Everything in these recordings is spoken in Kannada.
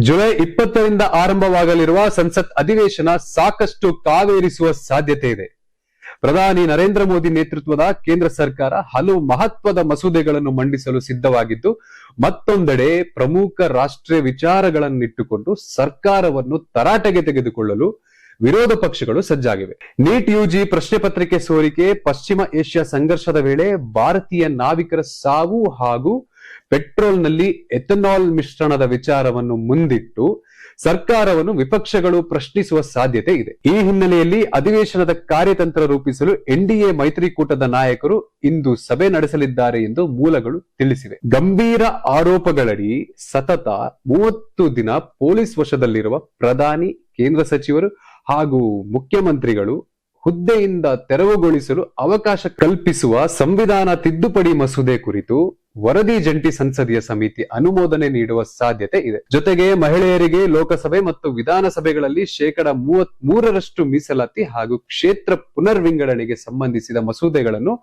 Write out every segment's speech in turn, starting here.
ಜುಲೈ 20ರಿಂದ ಆರಂಭವಾಗಲಿರುವ ಸಂಸತ್ ಅಧಿವೇಶನ ಸಾಕಷ್ಟು ಕಾವೇರಿಸುವ ಸಾಧ್ಯತೆ ಇದೆ. ಪ್ರಧಾನಿ ನರೇಂದ್ರ ಮೋದಿ ನೇತೃತ್ವದ ಕೇಂದ್ರ ಸರ್ಕಾರ ಹಲವು ಮಹತ್ವದ ಮಸೂದೆಗಳನ್ನು ಮಂಡಿಸಲು ಸಿದ್ಧವಾಗಿದ್ದು, ಮತ್ತೊಂದೆಡೆ ಪ್ರಮುಖ ರಾಷ್ಟ್ರೀಯ ವಿಚಾರಗಳನ್ನಿಟ್ಟುಕೊಂಡು ಸರ್ಕಾರವನ್ನು ತರಾಟೆಗೆ ತೆಗೆದುಕೊಳ್ಳಲು ವಿರೋಧ ಪಕ್ಷಗಳು ಸಜ್ಜಾಗಿವೆ. ನೀಟ್ ಯುಜಿ ಪ್ರಶ್ನೆ ಪತ್ರಿಕೆ ಸೋರಿಕೆ, ಪಶ್ಚಿಮ ಏಷ್ಯಾ ಸಂಘರ್ಷದ ವೇಳೆ ಭಾರತೀಯ ನಾವಿಕರ ಸಾವು ಹಾಗೂ ಪೆಟ್ರೋಲ್ನಲ್ಲಿ ಎಥನಾಲ್ ಮಿಶ್ರಣದ ವಿಚಾರವನ್ನು ಮುಂದಿಟ್ಟು ಸರ್ಕಾರವನ್ನು ವಿಪಕ್ಷಗಳು ಪ್ರಶ್ನಿಸುವ ಸಾಧ್ಯತೆ ಇದೆ. ಈ ಹಿನ್ನೆಲೆಯಲ್ಲಿ ಅಧಿವೇಶನದ ಕಾರ್ಯತಂತ್ರ ರೂಪಿಸಲು ಎನ್ಡಿಎ ಮೈತ್ರಿಕೂಟದ ನಾಯಕರು ಇಂದು ಸಭೆ ನಡೆಸಲಿದ್ದಾರೆ ಎಂದು ಮೂಲಗಳು ತಿಳಿಸಿವೆ. ಗಂಭೀರ ಆರೋಪಗಳಡಿ ಸತತ 30 ದಿನ ಪೊಲೀಸ್ ವಶದಲ್ಲಿರುವ ಪ್ರಧಾನಿ, ಕೇಂದ್ರ ಸಚಿವರು ಹಾಗೂ ಮುಖ್ಯಮಂತ್ರಿಗಳು ಹುದ್ದೆಯಿಂದ ತೆರವುಗೊಳಿಸಲು ಅವಕಾಶ ಕಲ್ಪಿಸುವ ಸಂವಿಧಾನ ತಿದ್ದುಪಡಿ ಮಸೂದೆ ಕುರಿತು ವರದಿ ಜಂಟಿ ಸಂಸದೀಯ ಸಮಿತಿ ಅನುಮೋದನೆ ನೀಡುವ ಸಾಧ್ಯತೆ ಇದೆ. ಜೊತೆಗೆ ಮಹಿಳೆಯರಿಗೆ ಲೋಕಸಭೆ ಮತ್ತು ವಿಧಾನಸಭೆಗಳಲ್ಲಿ 33% ಮೀಸಲಾತಿ ಹಾಗೂ ಕ್ಷೇತ್ರ ಪುನರ್ವಿಂಗಡಣೆಗೆ ಸಂಬಂಧಿಸಿದ ಮಸೂದೆಗಳನ್ನು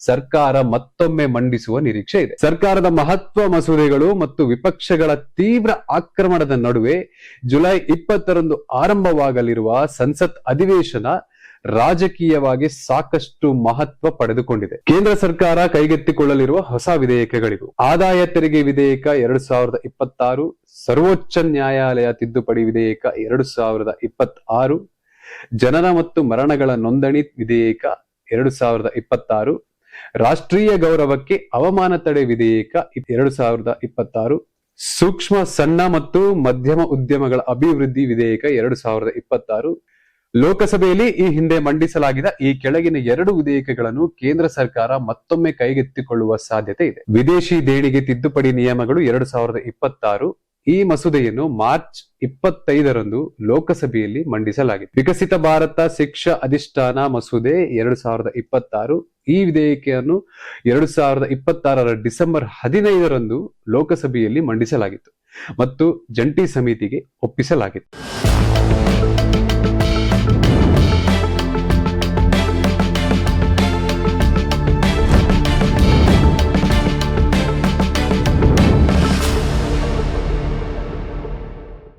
ಸರ್ಕಾರ ಮತ್ತೊಮ್ಮೆ ಮಂಡಿಸುವ ನಿರೀಕ್ಷೆ ಇದೆ. ಸರ್ಕಾರದ ಮಹತ್ವ ಮಸೂದೆಗಳು ಮತ್ತು ವಿಪಕ್ಷಗಳ ತೀವ್ರ ಆಕ್ರಮಣದ ನಡುವೆ ಜುಲೈ 20ರಂದು ಆರಂಭವಾಗಲಿರುವ ಸಂಸತ್ ಅಧಿವೇಶನ ರಾಜಕೀಯವಾಗಿ ಸಾಕಷ್ಟು ಮಹತ್ವ ಪಡೆದುಕೊಂಡಿದೆ. ಕೇಂದ್ರ ಸರ್ಕಾರ ಕೈಗೆತ್ತಿಕೊಳ್ಳಲಿರುವ ಹೊಸ ವಿಧೇಯಕಗಳಿವು: ಆದಾಯ ತೆರಿಗೆ ವಿಧೇಯಕ 2026, ಸರ್ವೋಚ್ಚ ನ್ಯಾಯಾಲಯ ತಿದ್ದುಪಡಿ ವಿಧೇಯಕ 2026, ಜನನ ಮತ್ತು ಮರಣಗಳ ನೋಂದಣಿ ವಿಧೇಯಕ 2026, ರಾಷ್ಟ್ರೀಯ ಗೌರವಕ್ಕೆ ಅವಮಾನ ತಡೆ ವಿಧೇಯಕ 2026, ಸೂಕ್ಷ್ಮ ಸಣ್ಣ ಮತ್ತು ಮಧ್ಯಮ ಉದ್ಯಮಗಳ ಅಭಿವೃದ್ಧಿ ವಿಧೇಯಕ 2026. ಲೋಕಸಭೆಯಲ್ಲಿ ಈ ಹಿಂದೆ ಮಂಡಿಸಲಾಗಿದ್ದ ಈ ಕೆಳಗಿನ 2 ವಿಧೇಯಕಗಳನ್ನು ಕೇಂದ್ರ ಸರ್ಕಾರ ಮತ್ತೊಮ್ಮೆ ಕೈಗೆತ್ತಿಕೊಳ್ಳುವ ಸಾಧ್ಯತೆ ಇದೆ. ವಿದೇಶಿ ದೇಣಿಗೆ ತಿದ್ದುಪಡಿ ನಿಯಮಗಳು 2026. ಈ ಮಸೂದೆಯನ್ನು ಮಾರ್ಚ್ 25ರಂದು ಲೋಕಸಭೆಯಲ್ಲಿ ಮಂಡಿಸಲಾಗಿದೆ. ವಿಕಸಿತ ಭಾರತ ಶಿಕ್ಷಾ ಅಧಿಷ್ಠಾನ ಮಸೂದೆ 2026. ಈ ವಿಧೇಯಕವನ್ನು 2026ರ ಡಿಸೆಂಬರ್ 15ರಂದು ಲೋಕಸಭೆಯಲ್ಲಿ ಮಂಡಿಸಲಾಗಿತ್ತು ಮತ್ತು ಜಂಟಿ ಸಮಿತಿಗೆ ಒಪ್ಪಿಸಲಾಗಿತ್ತು.